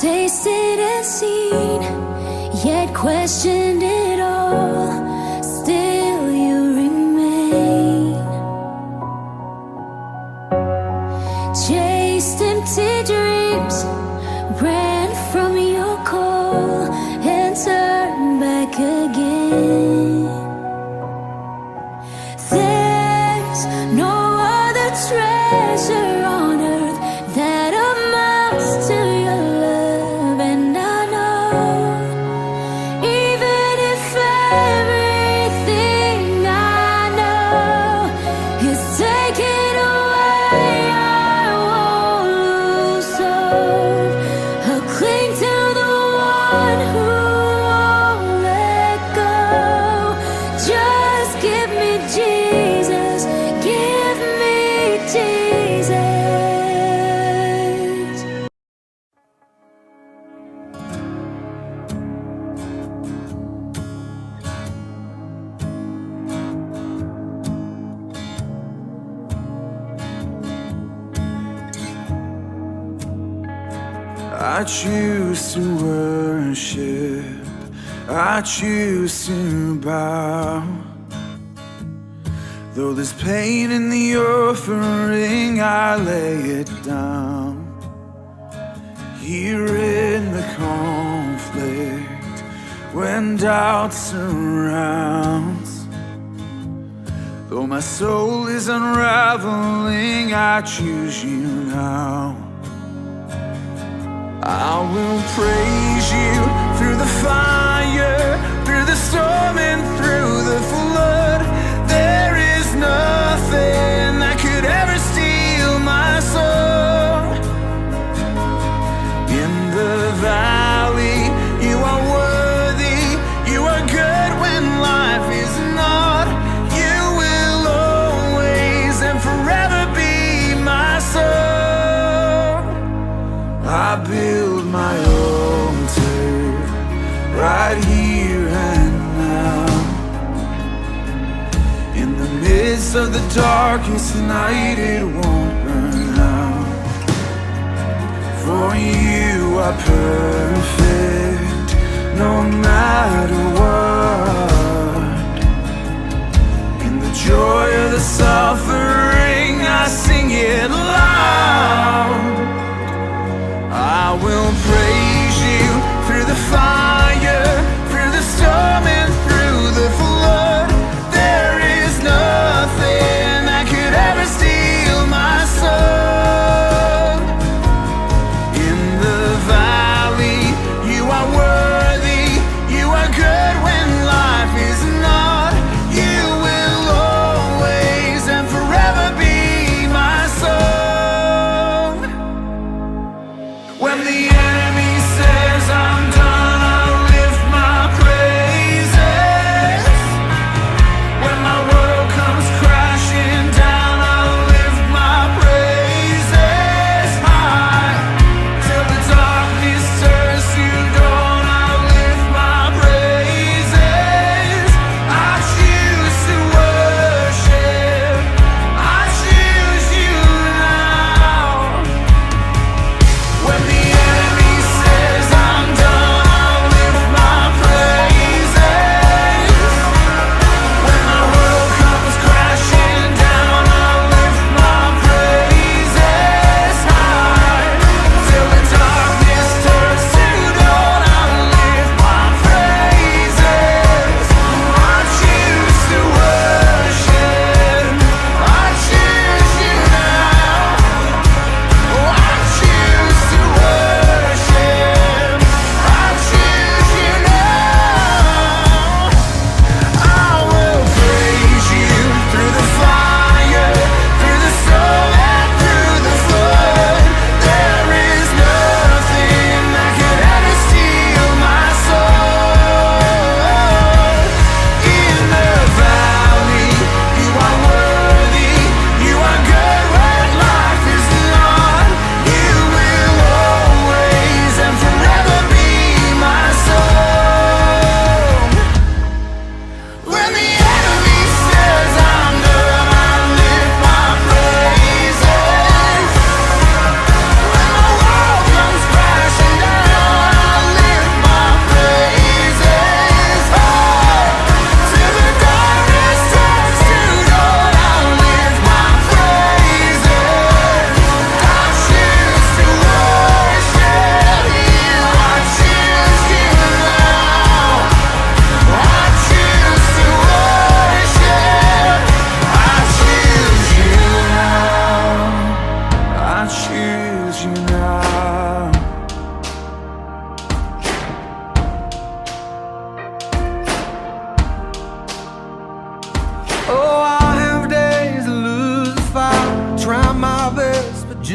tasted and seen, yet questioned it all. Still you remain. Chased empty dreams, ran from your call, and turned back again. There's no other treasure on earth that amounts to your love, and I know, even if everything I know is taken away, I won't lose hope. I'll cling to the one who won't let go. Just give me Jesus, give me Jesus. I choose to worship, I choose to bow. Though there's pain in the offering, I lay it down. Here in the conflict, when doubt surrounds, though my soul is unraveling, I choose you now. I will praise you through the fire, through the storm and through the flood. There is nothing that could ever steal my soul. In the valley, you are worthy, you are good when life is not. You will always and forever be my soul. I build my altar right here and now. In the midst of the darkest night, it won't burn out. For you are perfect, no matter what. In the joy of the suffering, I sing it loud. I will praise you through the fire, through the storm and through the flood. There is nothing that could ever steal my soul. In the valley, you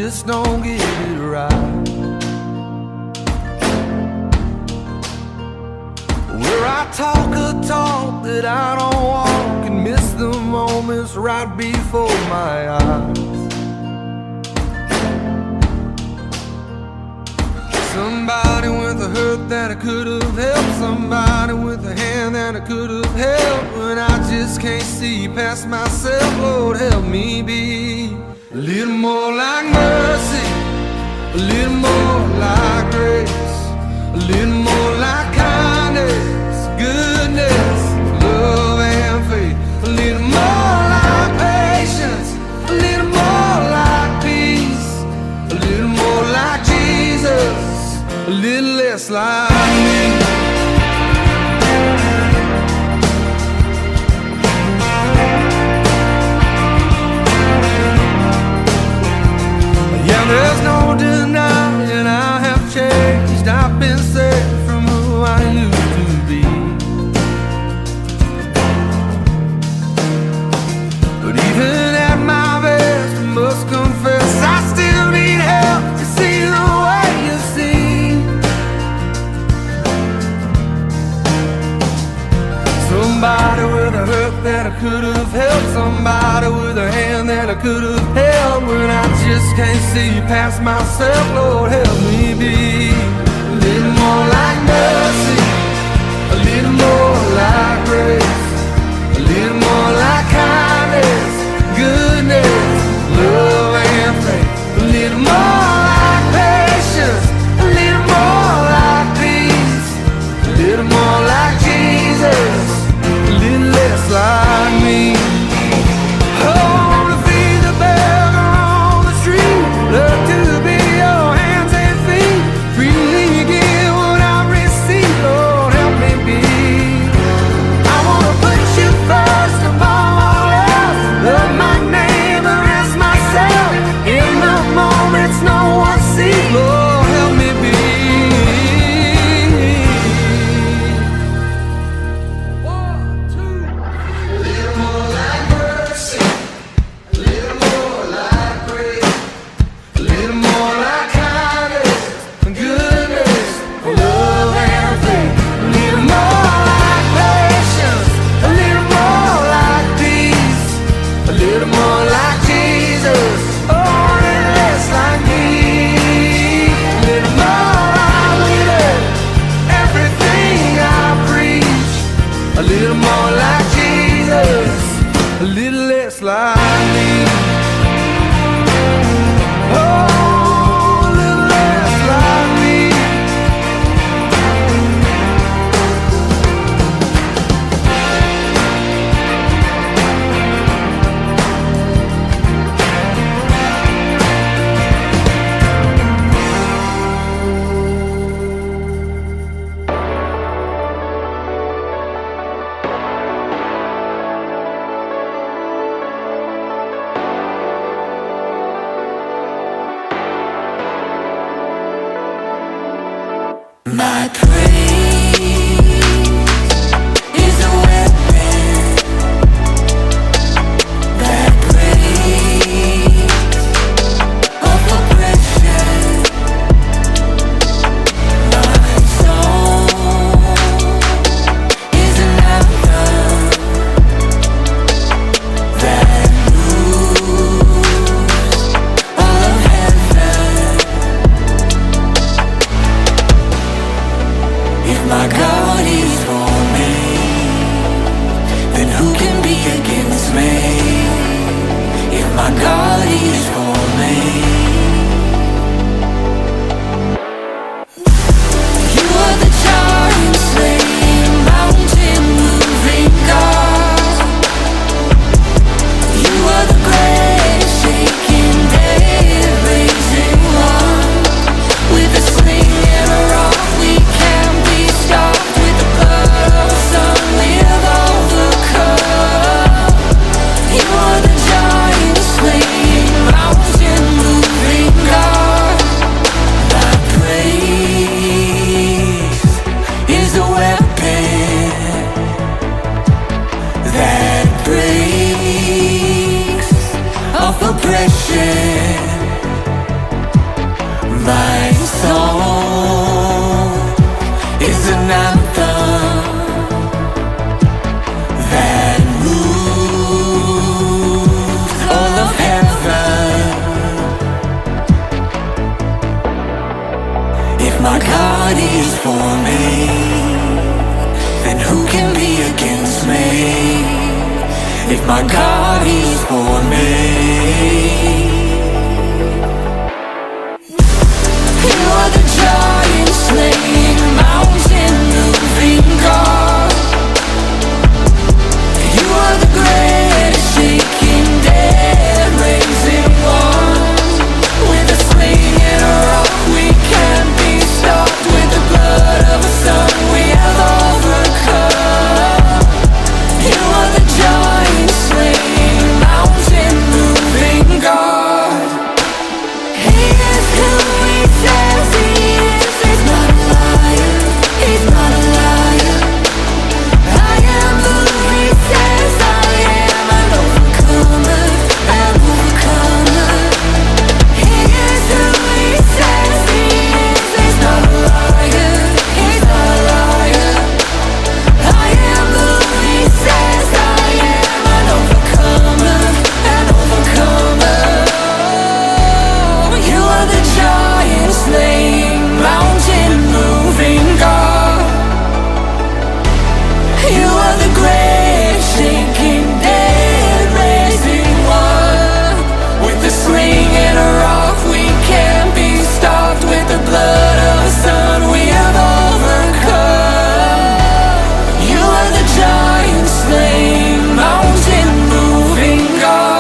just don't get it right. Where I talk a talk that I don't walk and miss the moments right before my eyes. Somebody with a hurt that I could have helped, somebody with a hand that I could have held. When I just can't see past myself, Lord, help me be a little more like mercy, a little more like grace, a little more like kindness, goodness, love and faith, a little more like patience, a little more like peace, a little more like Jesus, a little less like me. Yeah, there's no denying I have changed. I've been saved from who I used to be. But even at my best, I must confess I still need help to see the way you see. Somebody with a hurt that I could have helped, somebody with a hand that I could have held. When I just can't see past myself, Lord, help me be a little more like mercy, a little more like grace, a little more like kindness, goodness, love and faith, a little more like patience, a little more like peace, a little more like Jesus, a little less like me. Oh, I wanna feed the beggar on the street, love to be your hands and feet, freely give what I receive, Lord, help me be. I wanna put you first above all else, love my neighbor as myself, in the moments no one sees, Lord, help me be. A little more like Jesus, a little less like me. Oh, a little less like me. My praise is a weapon that breaks of oppression. My song is an anthem that moves all of heaven. If my God is for me, then who can be against me? If my God is for me, you are the giant slaying, mountain moving God. You are the great shaking, dead raising one. With a sling and a rock we can be stopped. With the blood of the Son we've overcome. You are the giant slaying, mountain moving God. My praise is a weapon that breaks off oppression. an anthem that moves all of heaven. If my God is for me, then who can be against me? If my God is for me, you are the giant slaying, mountain moving God. You are the great shaking, dead raising one. With a sling and a rock we can't be stopped. With the blood of a son we have overcome. You are the giant slaying, mountain moving God. He is who he says he is. He's not a liar. He's not a liar. I am who he says I am. An overcomer. An overcomer. He is who he says he is. He's not a liar. He's not a liar. I am who he says I am. An overcomer. An overcomer. You are the giant slaying, mountain moving God. You are the great shaking, dead raising one. With a sling and a rock we can't be stopped. With the blood of a son we have overcome. You are the giant slaying, mountain moving God.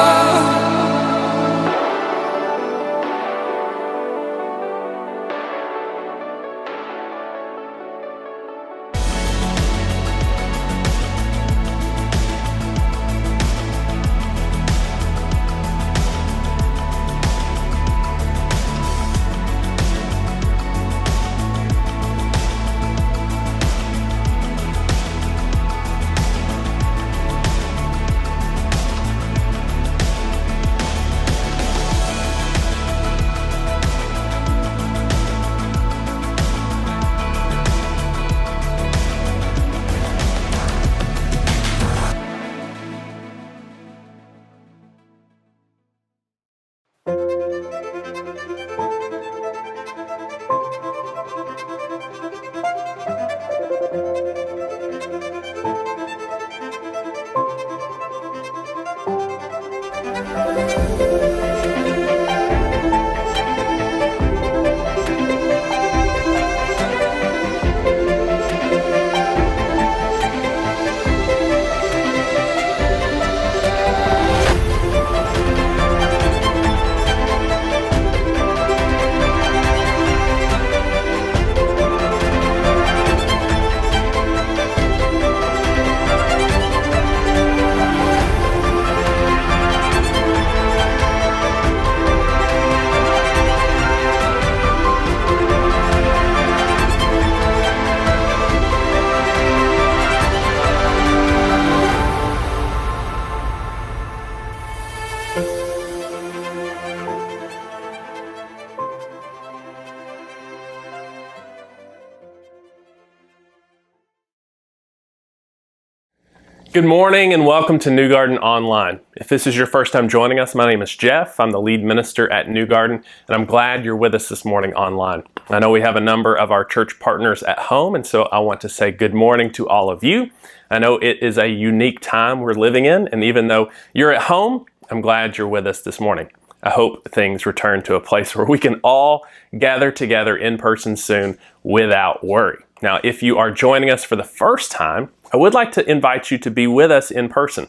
Good morning and welcome to New Garden Online. If this is your first time joining us, my name is Jeff. I'm the lead minister at New Garden, and I'm glad you're with us this morning online. I know we have a number of our church partners at home, and so I want to say good morning to all of you. I know it is a unique time we're living in, and even though you're at home, I'm glad you're with us this morning. I hope things return to a place where we can all gather together in person soon without worry. Now, if you are joining us for the first time, I would like to invite you to be with us in person.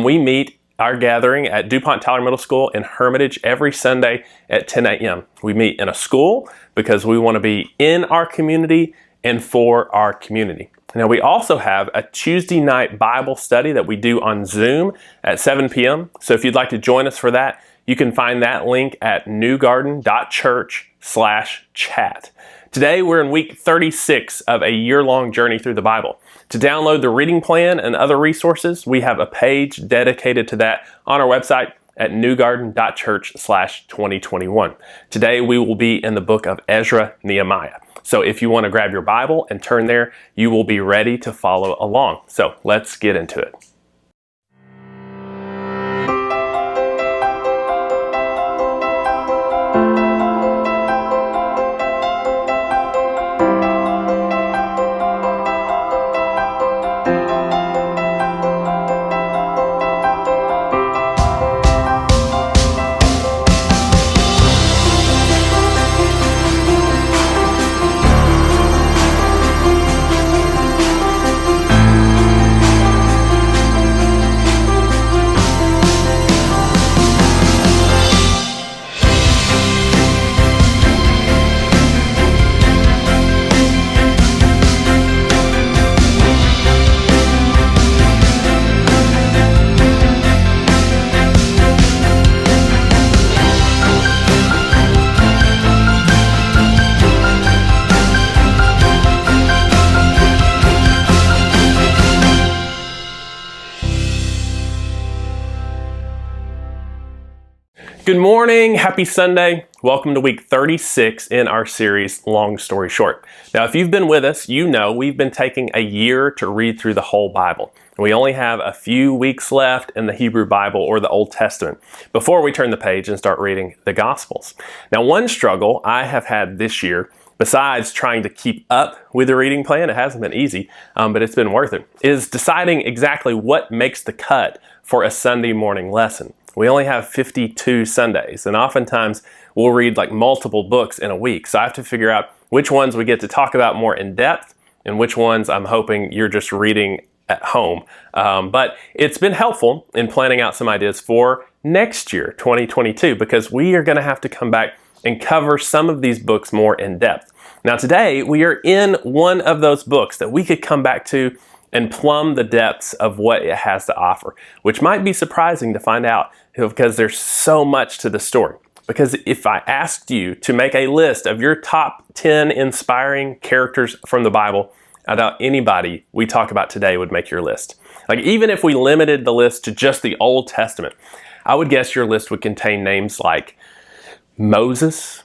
We meet our gathering at DuPont Tyler Middle School in Hermitage every Sunday at 10 a.m. We meet in a school because we want to be in our community and for our community. Now, we also have a Tuesday night Bible study that we do on Zoom at 7 p.m. So if you'd like to join us for that, you can find that link at newgarden.church/chat. Today, we're in week 36 of a year-long journey through the Bible. To download the reading plan and other resources, we have a page dedicated to that on our website at newgarden.church/2021. Today, we will be in the book of Ezra Nehemiah. So if you want to grab your Bible and turn there, you will be ready to follow along. So let's get into it. Good morning, happy Sunday. Welcome to week 36 in our series, Long Story Short. Now, if you've been with us, you know we've been taking a year to read through the whole Bible. We only have a few weeks left in the Hebrew Bible or the Old Testament before we turn the page and start reading the Gospels. Now, one struggle I have had this year, besides trying to keep up with the reading plan, it hasn't been easy, but it's been worth it, is deciding exactly what makes the cut for a Sunday morning lesson. We only have 52 Sundays, and oftentimes we'll read like multiple books in a week. So I have to figure out which ones we get to talk about more in depth and which ones I'm hoping you're just reading at home. But it's been helpful in planning out some ideas for next year, 2022, because we are going to have to come back and cover some of these books more in depth. Now today we are in one of those books that we could come back to and plumb the depths of what it has to offer, which might be surprising to find out because there's so much to the story. Because if I asked you to make a list of your top 10 inspiring characters from the Bible, I doubt anybody we talk about today would make your list. Like even if we limited the list to just the Old Testament, I would guess your list would contain names like Moses,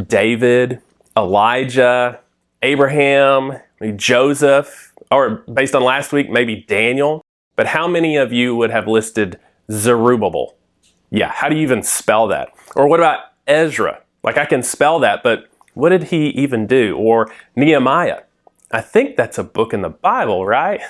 David, Elijah, Abraham, Joseph, or based on last week, maybe Daniel. But how many of you would have listed Zerubbabel? Yeah, how do you even spell that? Or what about Ezra? Like I can spell that, but what did he even do? Or Nehemiah? I think that's a book in the Bible, right?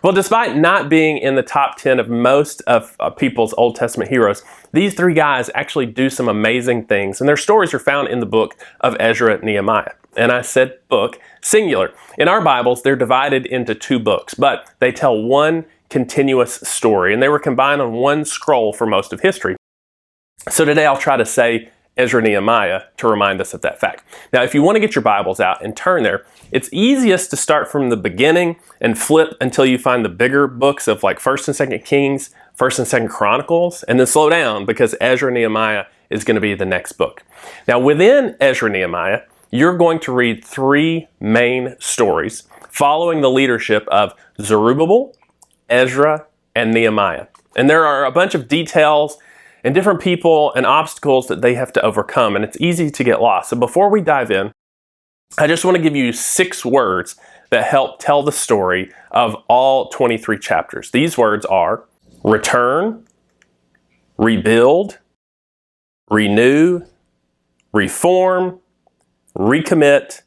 Well, despite not being in the top 10 of most of people's Old Testament heroes, these three guys actually do some amazing things, and their stories are found in the book of Ezra and Nehemiah. And I said book, singular. In our Bibles, they're divided into two books, but they tell one continuous story, and they were combined on one scroll for most of history. So today I'll try to say Ezra and Nehemiah to remind us of that fact. Now, if you want to get your Bibles out and turn there, it's easiest to start from the beginning and flip until you find the bigger books of like 1st and 2nd Kings, 1st and 2nd Chronicles, and then slow down because Ezra and Nehemiah is going to be the next book. Now, within Ezra and Nehemiah, you're going to read three main stories following the leadership of Zerubbabel, Ezra, and Nehemiah. And there are a bunch of details and different people and obstacles that they have to overcome, and it's easy to get lost. So before we dive in, I just want to give you 6 words that help tell the story of all 23 chapters. These words are return, rebuild, renew, reform, recommit,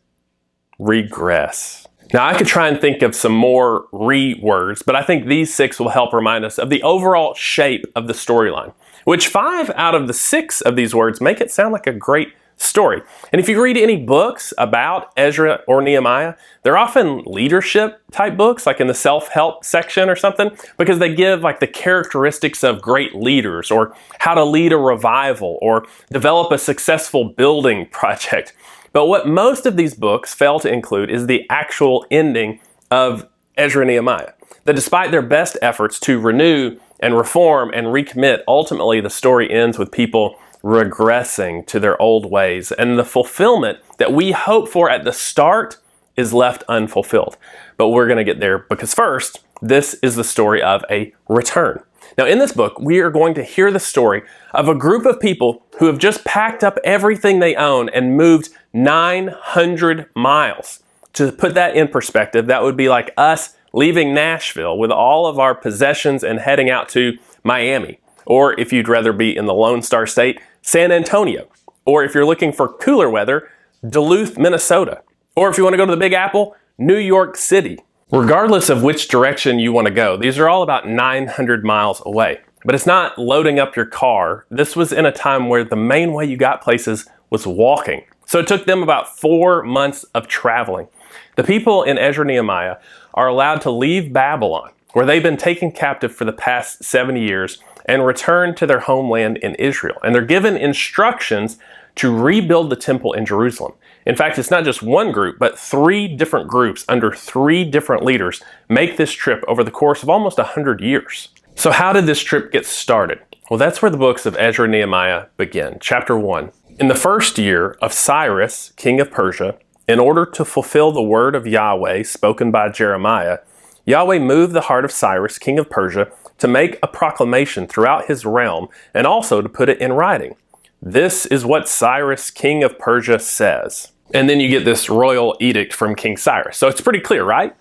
regress. Now, I could try and think of some more words, but I think these 6 will help remind us of the overall shape of the storyline, which 5 out of the 6 of these words make it sound like a great story. And if you read any books about Ezra or Nehemiah, they're often leadership type books, like in the self-help section or something, because they give like the characteristics of great leaders, or how to lead a revival, or develop a successful building project. But what most of these books fail to include is the actual ending of Ezra and Nehemiah. That despite their best efforts to renew and reform and recommit, ultimately the story ends with people regressing to their old ways, and the fulfillment that we hope for at the start is left unfulfilled. But we're going to get there, because first, this is the story of a return. Now, in this book, we are going to hear the story of a group of people who have just packed up everything they own and moved 900 miles. To put that in perspective, that would be like us leaving Nashville with all of our possessions and heading out to Miami. Or if you'd rather be in the Lone Star State, San Antonio. Or if you're looking for cooler weather, Duluth, Minnesota. Or if you want to go to the Big Apple, New York City. Regardless of which direction you want to go, these are all about 900 miles away. But it's not loading up your car. This was in a time where the main way you got places was walking. So it took them about 4 months of traveling. The people in Ezra and Nehemiah are allowed to leave Babylon, where they've been taken captive for the past 70 years, and return to their homeland in Israel. And they're given instructions to rebuild the temple in Jerusalem. In fact, it's not just one group, but 3 different groups under 3 different leaders make this trip over the course of almost 100 years. So how did this trip get started? Well, that's where the books of Ezra and Nehemiah begin. Chapter 1. In the first year of Cyrus, king of Persia, in order to fulfill the word of Yahweh spoken by Jeremiah, Yahweh moved the heart of Cyrus, king of Persia, to make a proclamation throughout his realm and also to put it in writing. This is what Cyrus, king of Persia, says. And then you get this royal edict from King Cyrus. So it's pretty clear, right?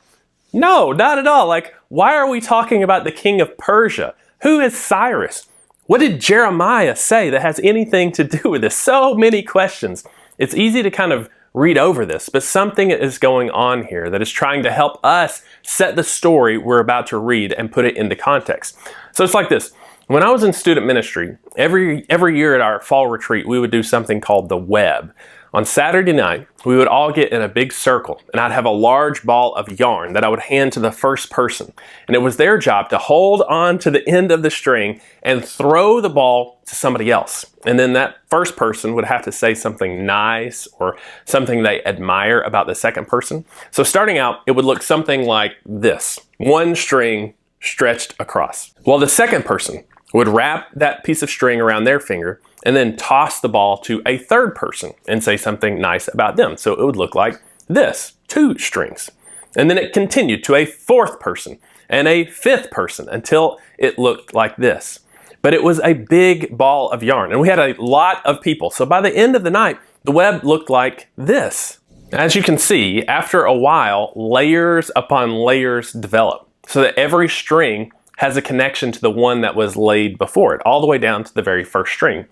No, not at all. Like, why are we talking about the king of Persia? Who is Cyrus? What did Jeremiah say that has anything to do with this? So many questions. It's easy to kind of read over this, but something is going on here that is trying to help us set the story we're about to read and put it into context. So it's like this. When I was in student ministry, every year at our fall retreat, we would do something called the web. On Saturday night, we would all get in a big circle, and I'd have a large ball of yarn that I would hand to the first person. And it was their job to hold on to the end of the string and throw the ball to somebody else. And then that first person would have to say something nice or something they admire about the second person. So starting out, it would look something like this. One string stretched across. While the second person would wrap that piece of string around their finger and then toss the ball to a third person and say something nice about them. So it would look like this, 2 strings. And then it continued to a fourth person and a fifth person until it looked like this. But it was a big ball of yarn, and we had a lot of people. So by the end of the night, the web looked like this. As you can see, after a while, layers upon layers develop so that every string has a connection to the one that was laid before it, all the way down to the very first string.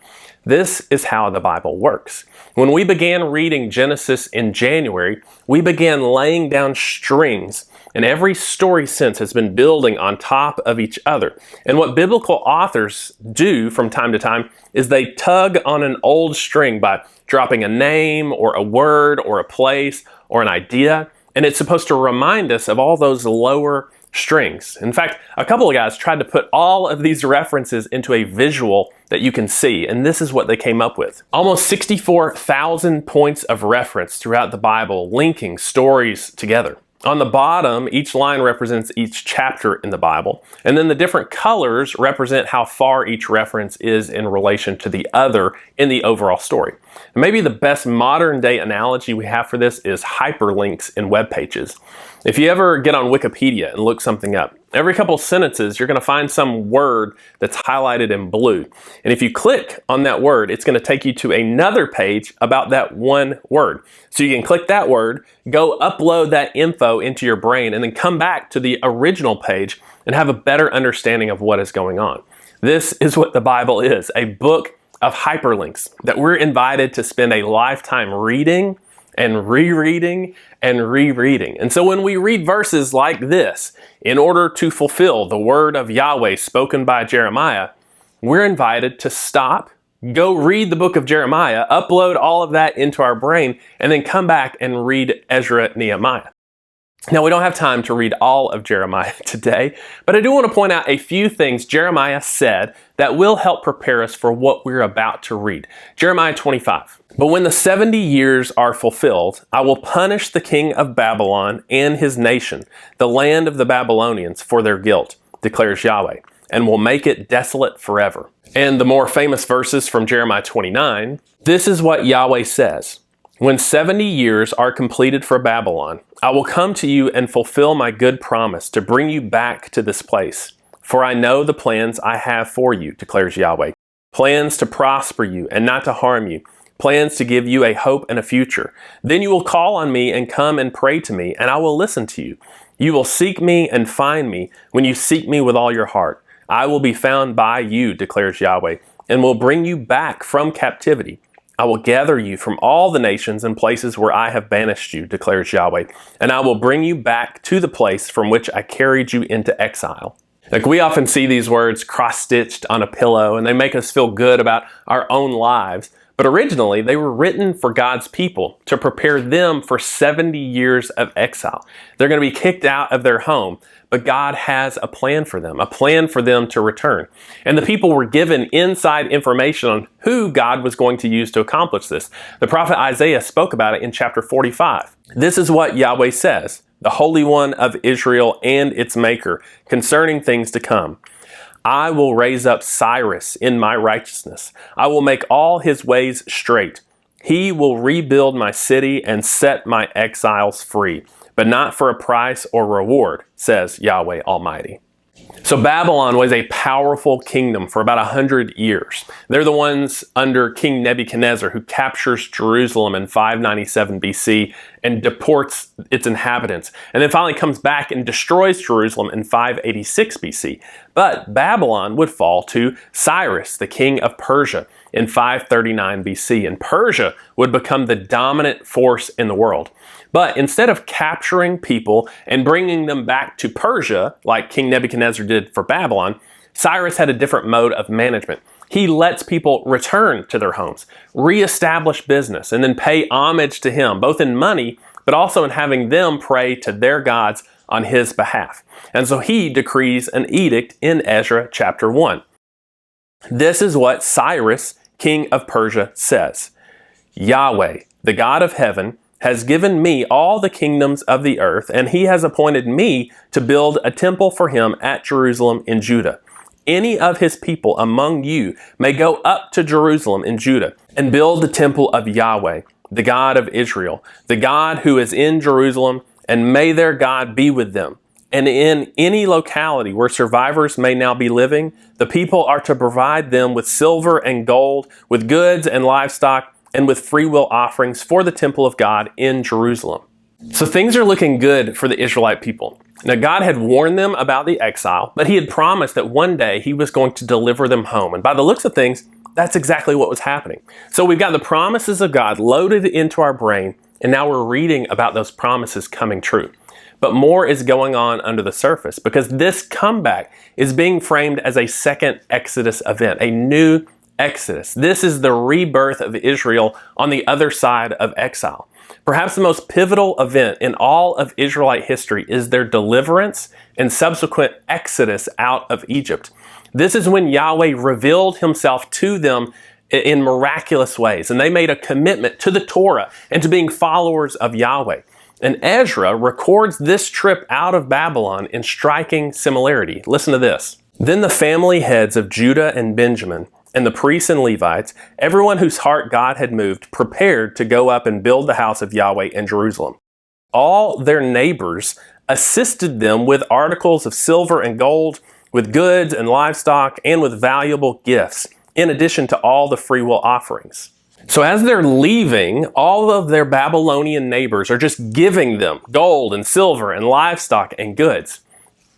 This is how the Bible works. When we began reading Genesis in January, we began laying down strings, and every story since has been building on top of each other. And what biblical authors do from time to time is they tug on an old string by dropping a name or a word or a place or an idea, and it's supposed to remind us of all those lower strings. In fact, a couple of guys tried to put all of these references into a visual that you can see, and this is what they came up with. Almost 64,000 points of reference throughout the Bible, linking stories together. On the bottom, each line represents each chapter in the Bible, and then the different colors represent how far each reference is in relation to the other in the overall story. And maybe the best modern day analogy we have for this is hyperlinks in web pages. If you ever get on Wikipedia and look something up, every couple sentences you're going to find some word that's highlighted in blue. And if you click on that word, it's going to take you to another page about that one word. So you can click that word, go upload that info into your brain, and then come back to the original page and have a better understanding of what is going on. This is what the Bible is, a book of hyperlinks that we're invited to spend a lifetime reading and rereading and rereading. And so when we read verses like this, in order to fulfill the word of Yahweh spoken by Jeremiah, we're invited to stop, go read the book of Jeremiah, upload all of that into our brain, and then come back and read Ezra and Nehemiah. Now, we don't have time to read all of Jeremiah today, but I do want to point out a few things Jeremiah said that will help prepare us for what we're about to read. Jeremiah 25. But when the 70 years are fulfilled, I will punish the king of Babylon and his nation, the land of the Babylonians, for their guilt, declares Yahweh, and will make it desolate forever. And the more famous verses from Jeremiah 29, this is what Yahweh says. When 70 years are completed for Babylon, I will come to you and fulfill my good promise to bring you back to this place. For I know the plans I have for you, declares Yahweh. Plans to prosper you and not to harm you. Plans to give you a hope and a future. Then you will call on me and come and pray to me, and I will listen to you. You will seek me and find me when you seek me with all your heart. I will be found by you, declares Yahweh, and will bring you back from captivity. I will gather you from all the nations and places where I have banished you, declares Yahweh, and I will bring you back to the place from which I carried you into exile. Like, we often see these words cross-stitched on a pillow, and they make us feel good about our own lives. But originally, they were written for God's people to prepare them for 70 years of exile. They're going to be kicked out of their home, but God has a plan for them to return. And the people were given inside information on who God was going to use to accomplish this. The prophet Isaiah spoke about it in chapter 45. This is what Yahweh says, the Holy One of Israel and its Maker, concerning things to come. I will raise up Cyrus in my righteousness. I will make all his ways straight. He will rebuild my city and set my exiles free, but not for a price or reward, says Yahweh Almighty. So Babylon was a powerful kingdom for about 100 years. They're the ones under King Nebuchadnezzar who captures Jerusalem in 597 BC and deports its inhabitants, and then finally comes back and destroys Jerusalem in 586 BC. But Babylon would fall to Cyrus, the king of Persia, in 539 BC, and Persia would become the dominant force in the world. But instead of capturing people and bringing them back to Persia, like King Nebuchadnezzar did for Babylon, Cyrus had a different mode of management. He lets people return to their homes, reestablish business, and then pay homage to him, both in money, but also in having them pray to their gods on his behalf. And so he decrees an edict in Ezra chapter 1. This is what Cyrus, king of Persia, says. Yahweh, the God of heaven, has given me all the kingdoms of the earth, and he has appointed me to build a temple for him at Jerusalem in Judah. Any of his people among you may go up to Jerusalem in Judah and build the temple of Yahweh, the God of Israel, the God who is in Jerusalem, and may their God be with them. And in any locality where survivors may now be living, the people are to provide them with silver and gold, with goods and livestock, and with freewill offerings for the temple of God in Jerusalem. So things are looking good for the Israelite people. Now, God had warned them about the exile, but he had promised that one day he was going to deliver them home. And by the looks of things, that's exactly what was happening. So we've got the promises of God loaded into our brain, and now we're reading about those promises coming true. But more is going on under the surface, because this comeback is being framed as a second Exodus event, a new Exodus. This is the rebirth of Israel on the other side of exile. Perhaps the most pivotal event in all of Israelite history is their deliverance and subsequent exodus out of Egypt. This is when Yahweh revealed himself to them in miraculous ways, and they made a commitment to the Torah and to being followers of Yahweh. And Ezra records this trip out of Babylon in striking similarity. Listen to this. Then the family heads of Judah and Benjamin, and the priests and Levites, everyone whose heart God had moved, prepared to go up and build the house of Yahweh in Jerusalem. All their neighbors assisted them with articles of silver and gold, with goods and livestock, and with valuable gifts, in addition to all the freewill offerings. So as they're leaving, all of their Babylonian neighbors are just giving them gold and silver and livestock and goods.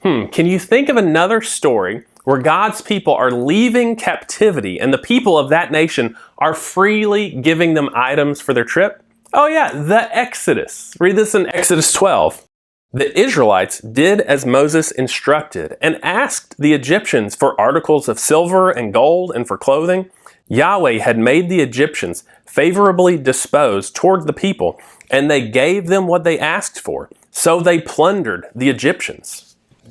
Can you think of another story where God's people are leaving captivity and the people of that nation are freely giving them items for their trip? Oh yeah, the Exodus. Read this in Exodus 12. The Israelites did as Moses instructed and asked the Egyptians for articles of silver and gold and for clothing. Yahweh had made the Egyptians favorably disposed toward the people, and they gave them what they asked for. So they plundered the Egyptians.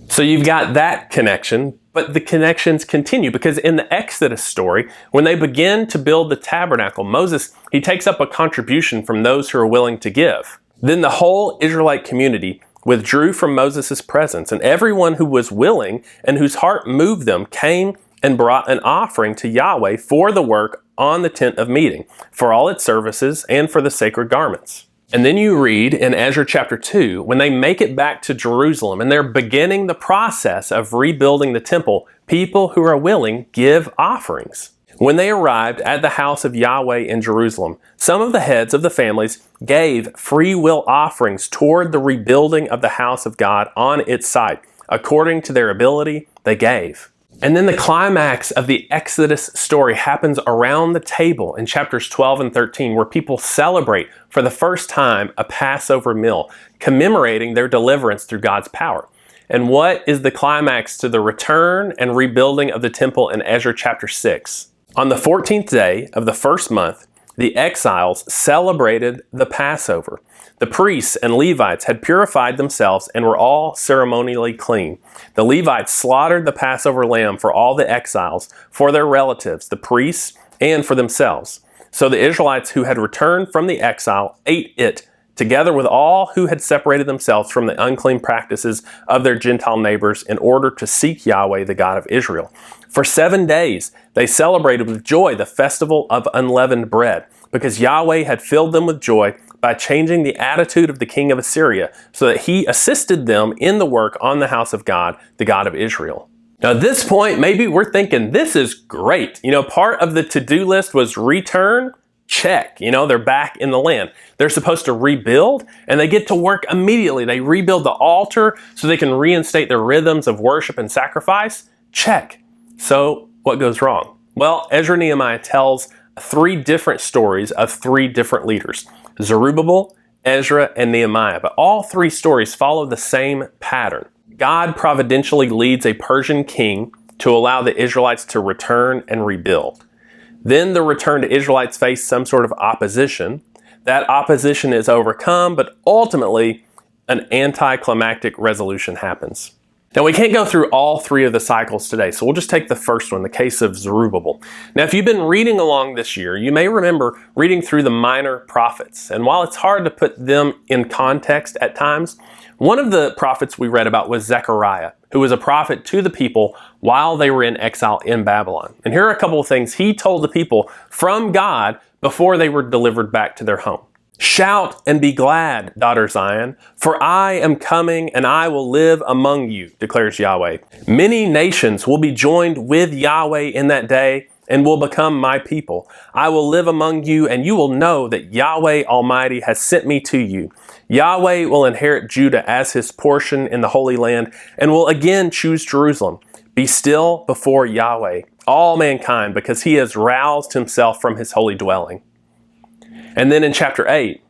So you've got that connection, but the connections continue, because in the Exodus story, when they begin to build the tabernacle, Moses, he takes up a contribution from those who are willing to give. Then the whole Israelite community withdrew from Moses' presence, and everyone who was willing and whose heart moved them came and brought an offering to Yahweh for the work on the tent of meeting, for all its services, and for the sacred garments. And then you read in Ezra chapter 2, when they make it back to Jerusalem and they're beginning the process of rebuilding the temple, people who are willing give offerings. When they arrived at the house of Yahweh in Jerusalem, some of the heads of the families gave free will offerings toward the rebuilding of the house of God on its site. According to their ability, they gave. And then the climax of the Exodus story happens around the table in chapters 12 and 13, where people celebrate for the first time a Passover meal, commemorating their deliverance through God's power. And what is the climax to the return and rebuilding of the temple in Ezra chapter 6? On the 14th day of the first month, the exiles celebrated the Passover. The priests and Levites had purified themselves and were all ceremonially clean. The Levites slaughtered the Passover lamb for all the exiles, for their relatives, the priests, and for themselves. So the Israelites who had returned from the exile ate it, together with all who had separated themselves from the unclean practices of their Gentile neighbors in order to seek Yahweh, the God of Israel. For 7 days, they celebrated with joy the festival of unleavened bread, because Yahweh had filled them with joy by changing the attitude of the king of Assyria, so that he assisted them in the work on the house of God, the God of Israel. Now at this point, maybe we're thinking, this is great. Part of the to-do list was return, check. They're back in the land. They're supposed to rebuild, and they get to work immediately. They rebuild the altar so they can reinstate their rhythms of worship and sacrifice. Check. So what goes wrong? Well, Ezra Nehemiah tells 3 different stories of 3 different leaders: Zerubbabel, Ezra, and Nehemiah. But all 3 stories follow the same pattern. God providentially leads a Persian king to allow the Israelites to return and rebuild. Then the returned Israelites face some sort of opposition. That opposition is overcome, but ultimately an anticlimactic resolution happens. Now, we can't go through all 3 of the cycles today, so we'll just take the first one, the case of Zerubbabel. Now, if you've been reading along this year, you may remember reading through the minor prophets. And while it's hard to put them in context at times, one of the prophets we read about was Zechariah, who was a prophet to the people while they were in exile in Babylon. And here are a couple of things he told the people from God before they were delivered back to their home. Shout and be glad, daughter Zion, for I am coming and I will live among you, declares Yahweh. Many nations will be joined with Yahweh in that day and will become my people. I will live among you, and you will know that Yahweh Almighty has sent me to you. Yahweh will inherit Judah as his portion in the Holy Land and will again choose Jerusalem. Be still before Yahweh, all mankind, because he has roused himself from his holy dwelling. And then in chapter 8,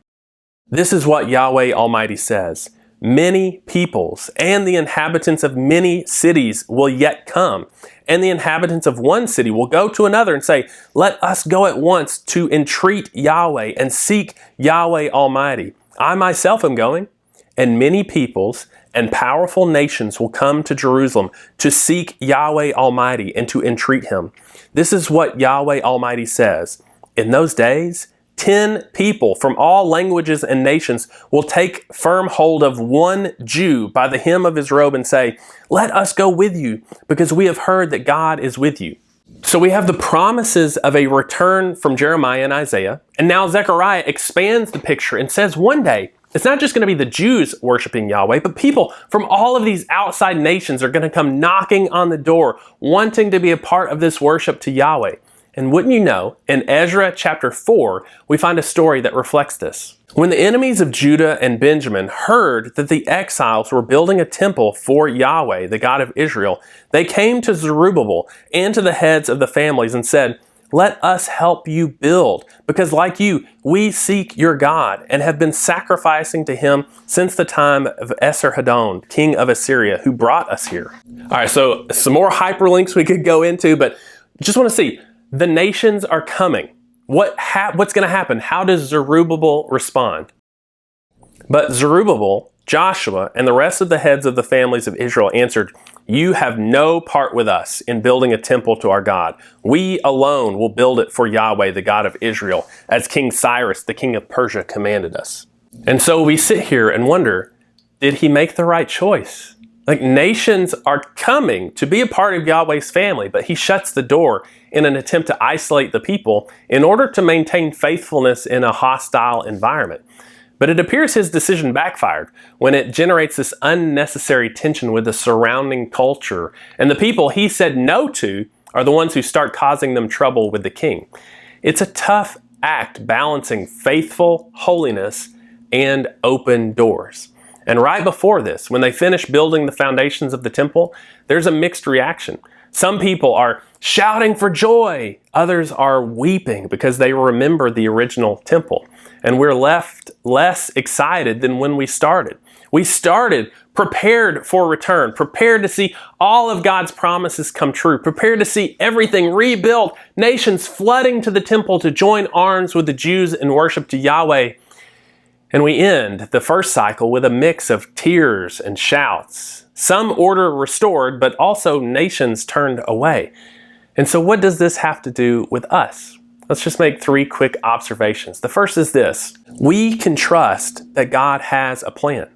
this is what Yahweh Almighty says: many peoples and the inhabitants of many cities will yet come, and the inhabitants of one city will go to another and say, let us go at once to entreat Yahweh and seek Yahweh Almighty. I myself am going, and many peoples and powerful nations will come to Jerusalem to seek Yahweh Almighty and to entreat him. This is what Yahweh Almighty says: in those days, 10 people from all languages and nations will take firm hold of one Jew by the hem of his robe and say, let us go with you, because we have heard that God is with you. So we have the promises of a return from Jeremiah and Isaiah, and now Zechariah expands the picture and says one day, it's not just going to be the Jews worshiping Yahweh, but people from all of these outside nations are going to come knocking on the door, wanting to be a part of this worship to Yahweh. And wouldn't you know, in Ezra chapter 4, we find a story that reflects this. When the enemies of Judah and Benjamin heard that the exiles were building a temple for Yahweh, the God of Israel, they came to Zerubbabel and to the heads of the families and said, let us help you build, because like you, we seek your God and have been sacrificing to him since the time of Esarhaddon, king of Assyria, who brought us here. All right, so some more hyperlinks we could go into, but just want to see, the nations are coming. What's going to happen? How does Zerubbabel respond? But Zerubbabel, Joshua, and the rest of the heads of the families of Israel answered, you have no part with us in building a temple to our God. We alone will build it for Yahweh, the God of Israel, as King Cyrus, the king of Persia, commanded us. And so we sit here and wonder, did he make the right choice? Nations are coming to be a part of Yahweh's family, but he shuts the door in an attempt to isolate the people in order to maintain faithfulness in a hostile environment. But it appears his decision backfired when it generates this unnecessary tension with the surrounding culture, and the people he said no to are the ones who start causing them trouble with the king. It's a tough act balancing faithful holiness and open doors. And right before this, when they finish building the foundations of the temple, there's a mixed reaction. Some people are shouting for joy. Others are weeping because they remember the original temple. And we're left less excited than when we started. We started prepared for return, prepared to see all of God's promises come true, prepared to see everything rebuilt, nations flooding to the temple to join arms with the Jews in worship to Yahweh. And we end the first cycle with a mix of tears and shouts. Some order restored, but also nations turned away. And so what does this have to do with us? Let's just make 3 quick observations. The first is this: we can trust that God has a plan.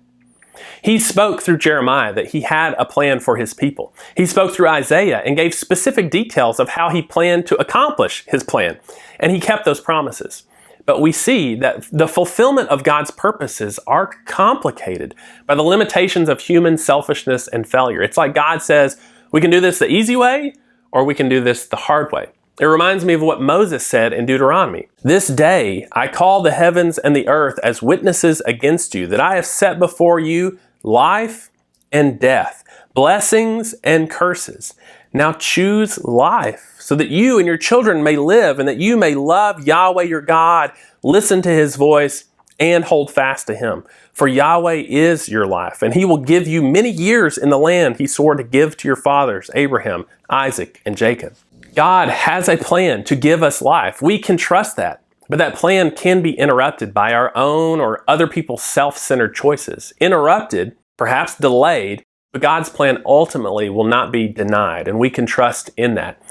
He spoke through Jeremiah that he had a plan for his people. He spoke through Isaiah and gave specific details of how he planned to accomplish his plan. And he kept those promises. But we see that the fulfillment of God's purposes are complicated by the limitations of human selfishness and failure. It's like God says, we can do this the easy way, or we can do this the hard way. It reminds me of what Moses said in Deuteronomy. This day I call the heavens and the earth as witnesses against you, that I have set before you life and death, blessings and curses. Now choose life, so that you and your children may live, and that you may love Yahweh your God, listen to his voice, and hold fast to him. For Yahweh is your life, and he will give you many years in the land he swore to give to your fathers, Abraham, Isaac, and Jacob. God has a plan to give us life. We can trust that. But that plan can be interrupted by our own or other people's self-centered choices. Interrupted, perhaps delayed, but God's plan ultimately will not be denied, and we can trust in that.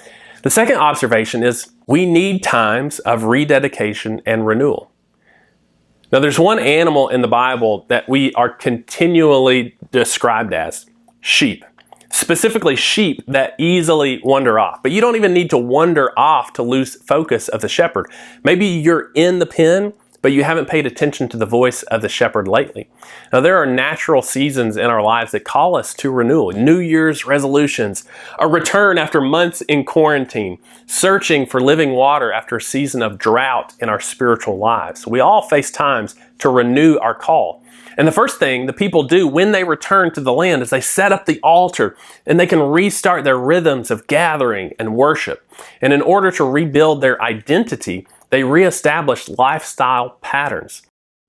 The second observation is we need times of rededication and renewal. Now, there's one animal in the Bible that we are continually described as sheep. Specifically sheep that easily wander off. But you don't even need to wander off to lose focus of the shepherd. Maybe you're in the pen, but you haven't paid attention to the voice of the shepherd lately. Now, there are natural seasons in our lives that call us to renewal. New Year's resolutions, a return after months in quarantine, searching for living water after a season of drought in our spiritual lives. We all face times to renew our call. And the first thing the people do when they return to the land is they set up the altar, and they can restart their rhythms of gathering and worship. And in order to rebuild their identity, they reestablish lifestyle patterns.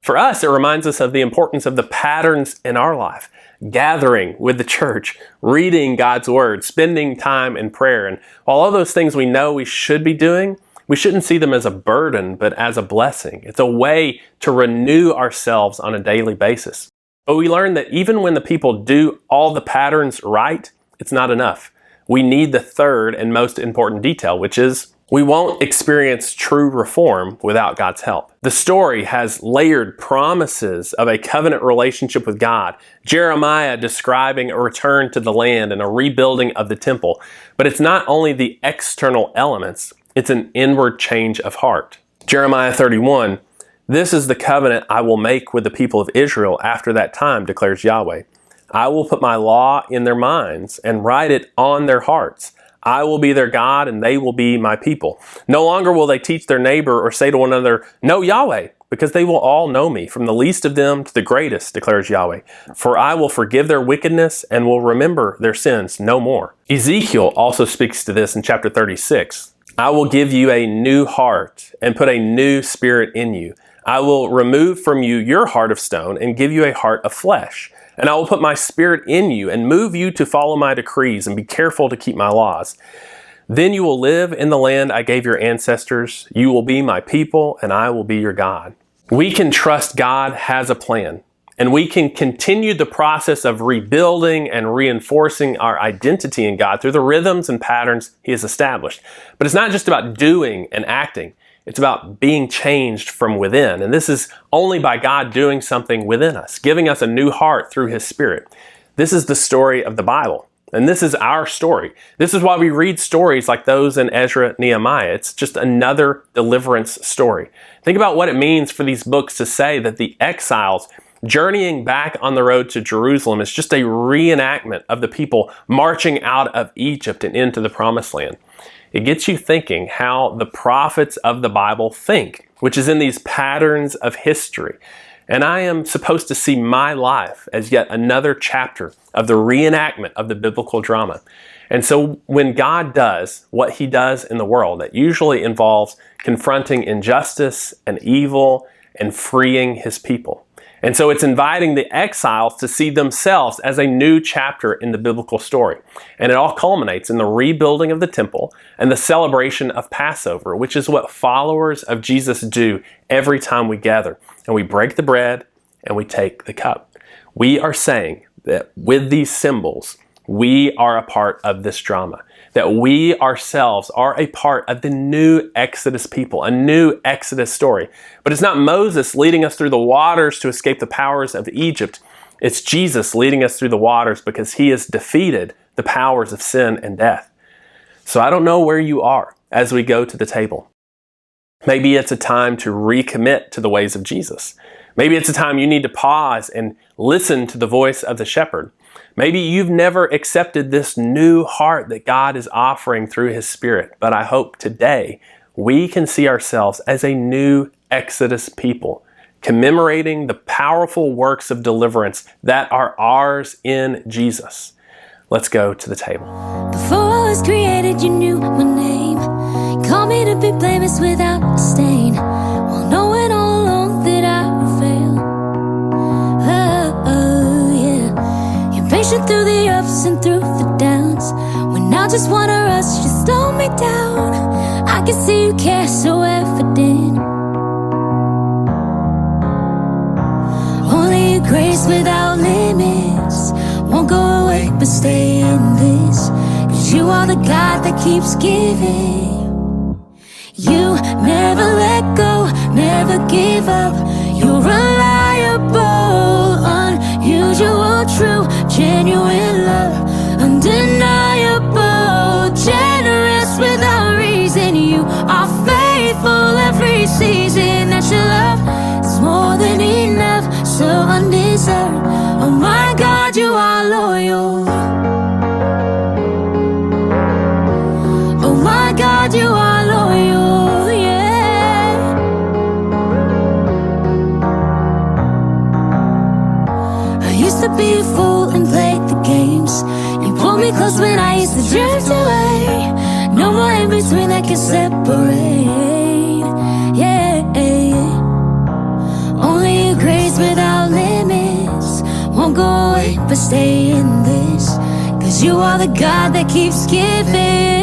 For us, it reminds us of the importance of the patterns in our life. Gathering with the church, reading God's word, spending time in prayer. And while all those things we know we should be doing, we shouldn't see them as a burden, but as a blessing. It's a way to renew ourselves on a daily basis. But we learn that even when the people do all the patterns right, it's not enough. We need the third and most important detail, which is we won't experience true reform without God's help. The story has layered promises of a covenant relationship with God. Jeremiah describing a return to the land and a rebuilding of the temple. But it's not only the external elements, it's an inward change of heart. Jeremiah 31, this is the covenant I will make with the people of Israel after that time, declares Yahweh. I will put my law in their minds and write it on their hearts. I will be their God and they will be my people. No longer will they teach their neighbor or say to one another, know Yahweh, because they will all know me, from the least of them to the greatest, declares Yahweh. For I will forgive their wickedness and will remember their sins no more. Ezekiel also speaks to this in chapter 36. I will give you a new heart and put a new spirit in you. I will remove from you your heart of stone and give you a heart of flesh. And I will put my spirit in you and move you to follow my decrees and be careful to keep my laws. Then you will live in the land I gave your ancestors. You will be my people and I will be your God. We can trust God has a plan. And we can continue the process of rebuilding and reinforcing our identity in God through the rhythms and patterns He has established. But it's not just about doing and acting. It's about being changed from within. And this is only by God doing something within us, giving us a new heart through His Spirit. This is the story of the Bible. And this is our story. This is why we read stories like those in Ezra, Nehemiah. It's just another deliverance story. Think about what it means for these books to say that the exiles journeying back on the road to Jerusalem is just a reenactment of the people marching out of Egypt and into the Promised Land. It gets you thinking how the prophets of the Bible think, which is in these patterns of history. And I am supposed to see my life as yet another chapter of the reenactment of the biblical drama. And so when God does what he does in the world, that usually involves confronting injustice and evil and freeing his people. And so it's inviting the exiles to see themselves as a new chapter in the biblical story. And it all culminates in the rebuilding of the temple and the celebration of Passover, which is what followers of Jesus do every time we gather. And we break the bread and we take the cup. We are saying that with these symbols, we are a part of this drama, that we ourselves are a part of the new Exodus people, a new Exodus story. But it's not Moses leading us through the waters to escape the powers of Egypt. It's Jesus leading us through the waters because he has defeated the powers of sin and death. So I don't know where you are as we go to the table. Maybe it's a time to recommit to the ways of Jesus. Maybe it's a time you need to pause and listen to the voice of the shepherd. Maybe you've never accepted this new heart that God is offering through his Spirit, but I hope today we can see ourselves as a new Exodus people, commemorating the powerful works of deliverance that are ours in Jesus. Let's go to the table. Before I was created, you knew my name. Called me to be blameless without a stain, while knowing all along that I would fail. Oh, yeah. You're patient through the ups and through the downs. When I just wanna rush, you slow me down. I can see you care so evident. Only your grace without limits won't go away but stay in this. 'Cause you are the God that keeps giving. You never let go, never give up. You're reliable, unusual, true, genuine love, undeniable, generous without reason. You are faithful every season. That your love is more than enough, so undeserved. Oh my God, you are loyal. Oh my God, you are loyal, yeah. I used to be a fool and played the games. You pulled me close when I used to drift away. No more in between that can separate, yeah. Only your grace without limits won't go away but stay in this. 'Cause you are the God that keeps giving.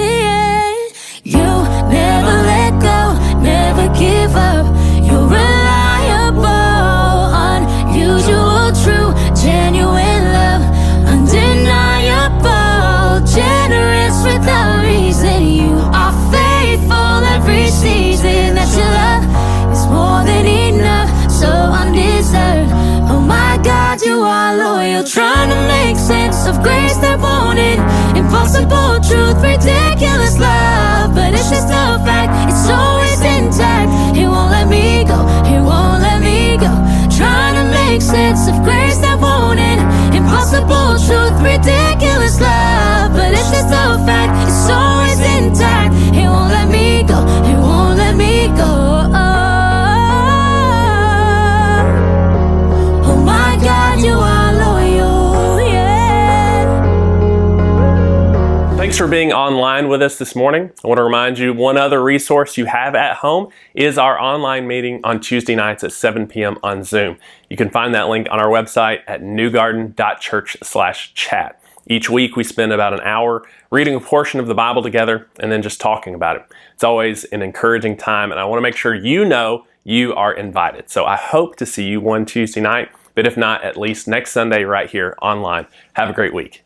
You never let go, never give up. You're reliable, unusual, true, genuine love, undeniable, generous without reason. You are faithful every season. That your love is more than enough, so undeserved. Oh my God, you are loyal. Trying to make sense of grace that won't end. Impossible truth, ridiculous love, but it's just a fact, it's always intact. It won't let me go, it won't let me go. Trying to make sense of grace that won't end. Impossible truth, ridiculous love, but it's just a fact, it's always intact. It won't let me go, it won't let me go. Oh my God, you are loyal, yeah. Thanks for being online with us this morning. I want to remind you one other resource you have at home is our online meeting on Tuesday nights at 7 p.m. on Zoom. You can find that link on our website at newgarden.church/chat. Each week we spend about an hour reading a portion of the Bible together and then just talking about it. It's always an encouraging time, and I want to make sure you know you are invited. So I hope to see you one Tuesday night, but if not, at least next Sunday right here online. Have a great week.